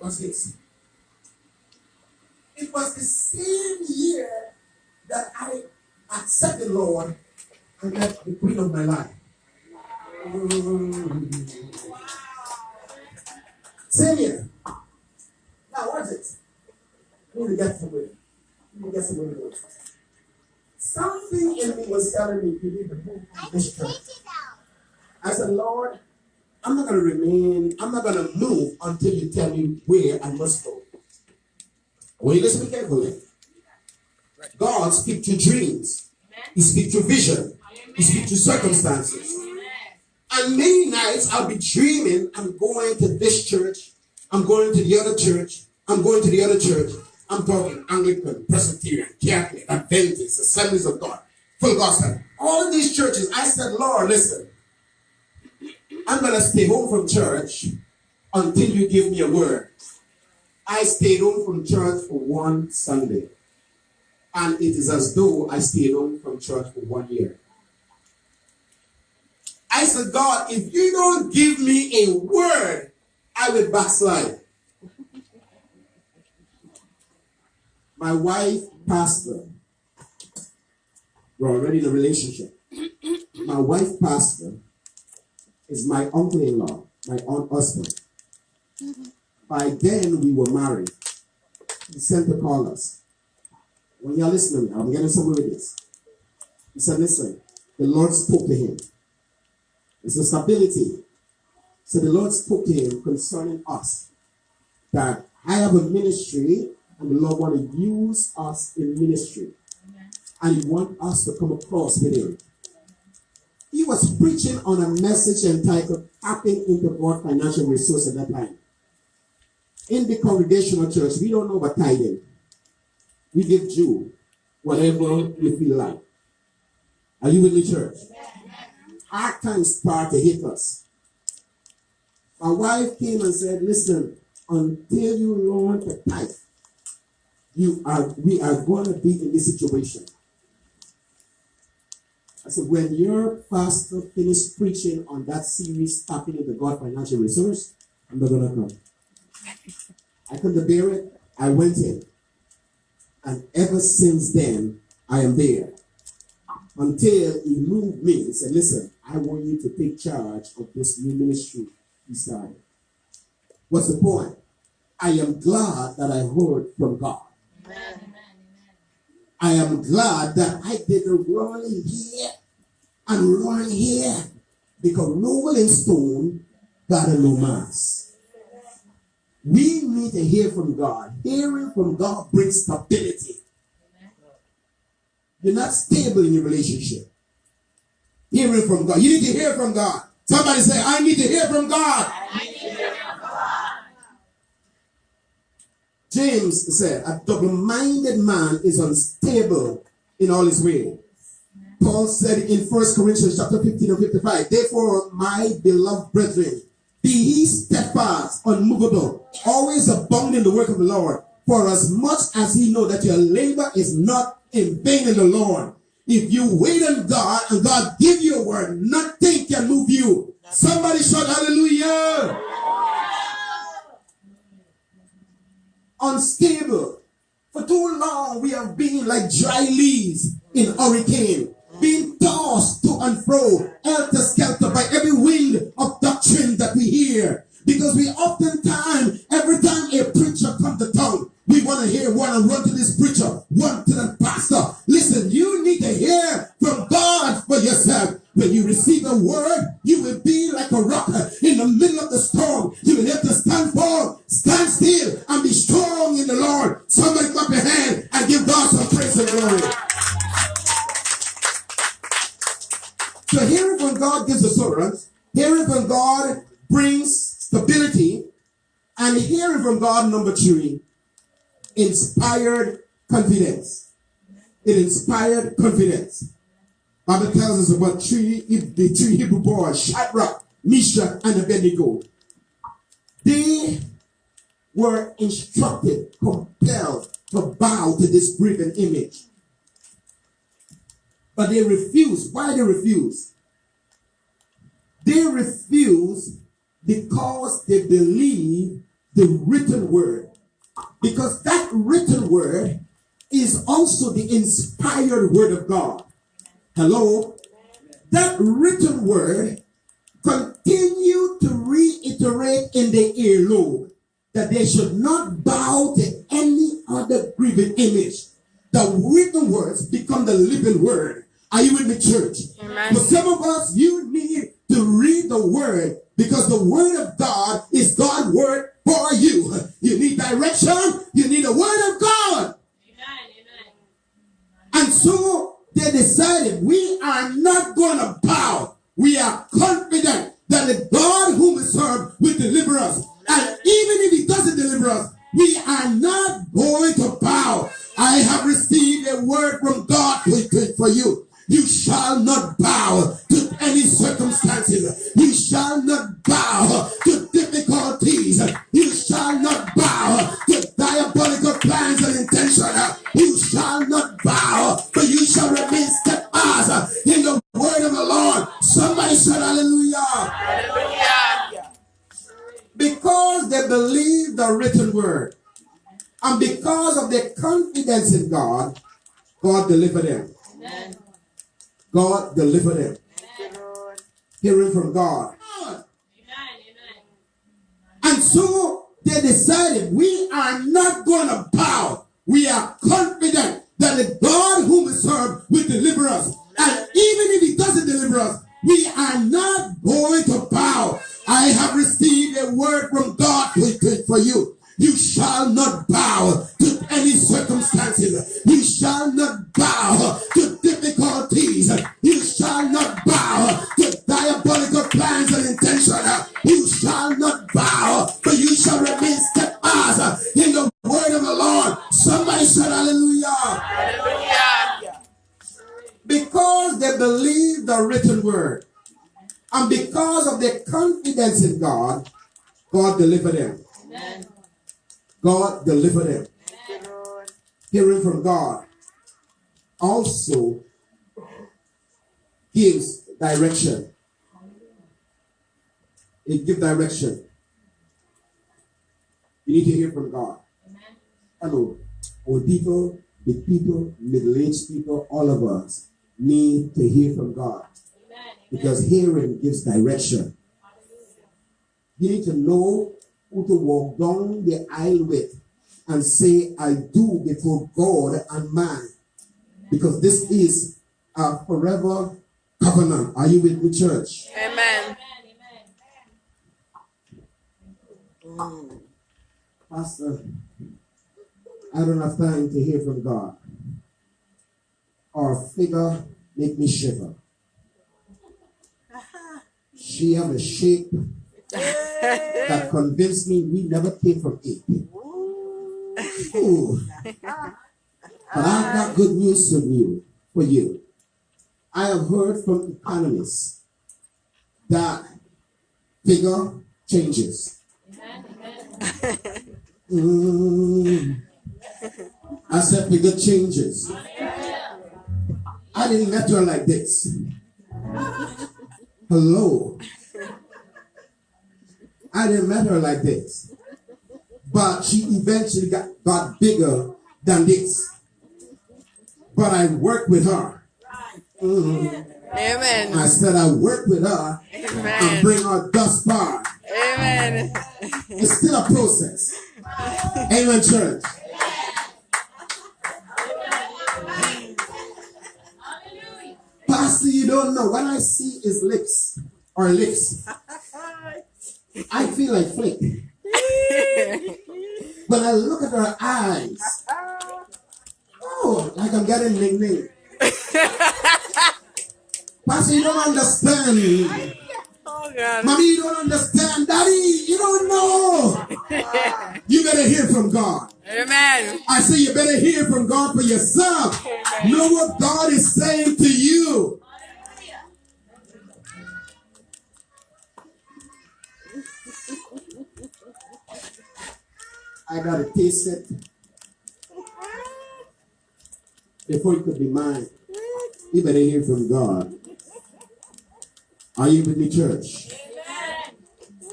was this. It was the same year that I accepted the Lord and met the queen of my life. Same year. Now, what's it? I need to get somewhere. To go. Something in me was telling me, you need to move to this church. I said, Lord, I'm not going to move until you tell me where I must go. Well, you listen carefully. God speaks to dreams. He speaks to vision. He speaks to circumstances. And many nights I'll be dreaming, I'm going to this church. I'm going to the other church. I'm going to the other church. I'm talking Anglican, Presbyterian, Catholic, Adventist, Assemblies of God, Full Gospel. All of these churches, I said, Lord, listen. I'm going to stay home from church until you give me a word. I stayed home from church for one Sunday. And it is as though I stayed home from church for 1 year. I said, God, if you don't give me a word, I will backslide. My wife, pastor, we're already in a relationship. My wife, pastor, is my uncle-in-law, my aunt husband. By then, we were married. He sent to call us. When y'all listen to me, I'm getting somewhere with this. He said, listen, the Lord spoke to him. It's a stability. So the Lord spoke to him concerning us. That I have a ministry, and the Lord want to use us in ministry. Amen. And he wants us to come across with him. He was preaching on a message entitled Tapping into God Financial Resource at that time. In the congregational church, we don't know about tithing. We give Jew whatever you feel like. Are you with the church? Hard times start to hit us. My wife came and said, listen, until you learn to tithe, we are going to be in this situation. I said, when your pastor finished preaching on that series, Tapping into God Financial Resource, I'm not going to come. I couldn't bear it. I went in. And ever since then, I am there. Until he moved me and said, listen, I want you to take charge of this new ministry he started. What's the point? I am glad that I heard from God. Amen. I am glad that I didn't run here and run here, because rolling stone got a no mass. We need to hear from God. Hearing from God brings stability. You're not stable in your relationship. Hearing from God. You need to hear from God. Somebody say, I need to hear from God. I need to hear from God. James said, a double-minded man is unstable in all his ways. Paul said in 1 Corinthians chapter 15 and 55, therefore, my beloved brethren, be ye steadfast, unmovable, always abounding in the work of the Lord, for as much as ye know that your labor is not in vain in the Lord. If you wait on God and God give you a word, nothing can move you. Somebody shout hallelujah. Unstable. For too long we have been like dry leaves in hurricane, being tossed to and fro, helter-skelter by every wind of doctrine that we hear. Because we oftentimes, every time a preacher comes to town, we want to hear one and run to this preacher, one to the pastor. Listen, you need to hear from God for yourself. When you receive a word, you will be like a rock in the middle of the storm. You will have to stand firm, stand still, and be strong in the Lord. Somebody clap your hand and give God some praise and glory. So hearing from God gives assurance. Hearing from God brings stability. And hearing from God, number 3, inspired confidence. It inspired confidence. Bible tells us about the three Hebrew boys, Shadrach, Meshach, and Abednego. They were instructed, compelled to bow to this graven image. But they refused. Why they refused? They refused because they believed the written word. Because that written word is also the inspired word of God. Hello? That written word continue to reiterate in the earlobe that they should not bow to any other graven image. The written words become the living word. Are you with me, church? Amen. For some of us, you need to read the word because the word of God is God's word for you. You need direction. You need the word of God. Amen. And so they decided, we are not going to bow. We are confident that the God whom we serve will deliver us. And even if he doesn't deliver us, we are not going to bow. I have received a word from God for you. You shall not bow to any circumstances. You shall not bow to difficulties. You shall not bow to diabolical plans and intentions. You shall not bow, but you shall remain steadfast in the word of the Lord. Somebody said hallelujah. Hallelujah. Because they believe the written word. And because of their confidence in God, God delivered them. Amen. God delivered them. Hearing from God. Amen. And so they decided, we are not going to bow. We are confident that the God whom we serve will deliver us. And even if he doesn't deliver us, we are not going to bow. I have received a word from God for you. You shall not bow to any circumstances. You shall not bow to difficulties. You shall not bow to diabolical plans and intentions. You shall not bow, but you shall remain steadfast in the word of the Lord. Somebody said hallelujah. Hallelujah. Because they believe the written word. And because of their confidence in God, God delivered them. Amen. God delivered them. Amen. Hearing from God also gives direction. It gives direction. You need to hear from God. Amen. Hello. Old people, big people, middle-aged people, all of us need to hear from God. Amen. Because hearing gives direction. You need to know who to walk down the aisle with and say, I do before God and man. Because this is a forever covenant. Are you with me, church? Amen. Pastor, I don't have time to hear from God. Our figure make me shiver. She have a shape that convinced me we never came from it. Ooh. But I've got good news for you. I have heard from economists that figure changes. I said figure changes. I didn't met her like this. Hello. I didn't met her like this. But she eventually got bigger than this. But I worked with her. Amen. I said I worked with her. Amen. And bring her thus far. Amen. It's still a process. Amen, church. Pastor, you don't know. When I see his lips, I feel like flick. When I look at her eyes, oh, like I'm getting ning-ning. Pastor, you don't understand. Oh, God. Mommy, you don't understand. Daddy, you don't know. You better hear from God. Amen. I say you better hear from God for yourself. Amen. Know what God is saying to you. I gotta taste it before it could be mine. You better hear from God. Are you with me, church?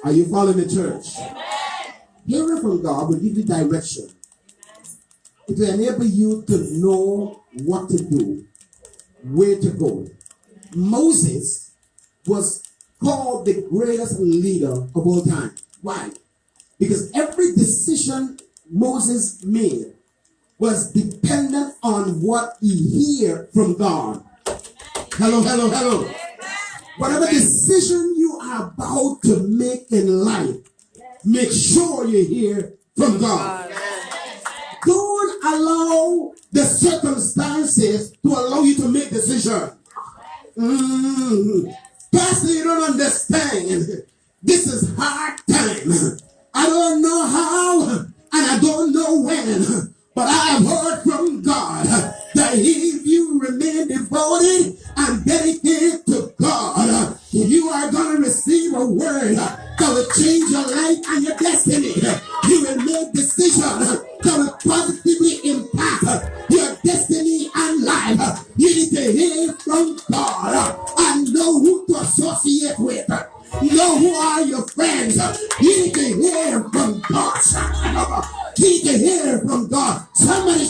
Are you following the church? Hearing word from God will give you direction. It will enable you to know what to do, where to go. Moses was called the greatest leader of all time. Why? Because every decision Moses made was dependent on what he heard from God. Hello, hello, hello. Whatever decision you are about to make in life, make sure you hear from God. Don't allow the circumstances to allow you to make decisions. Pastor, you don't understand. This is hard time. I don't know how and I don't know when, but I have heard from God that if you remain devoted and dedicated to God, you are going to receive a word that will change your life and your destiny. You will make decisions that will positively impact your destiny and life. You need to hear from God and know who to associate with. Know who are your friends. You need to hear from God. You need to hear from God. Somebody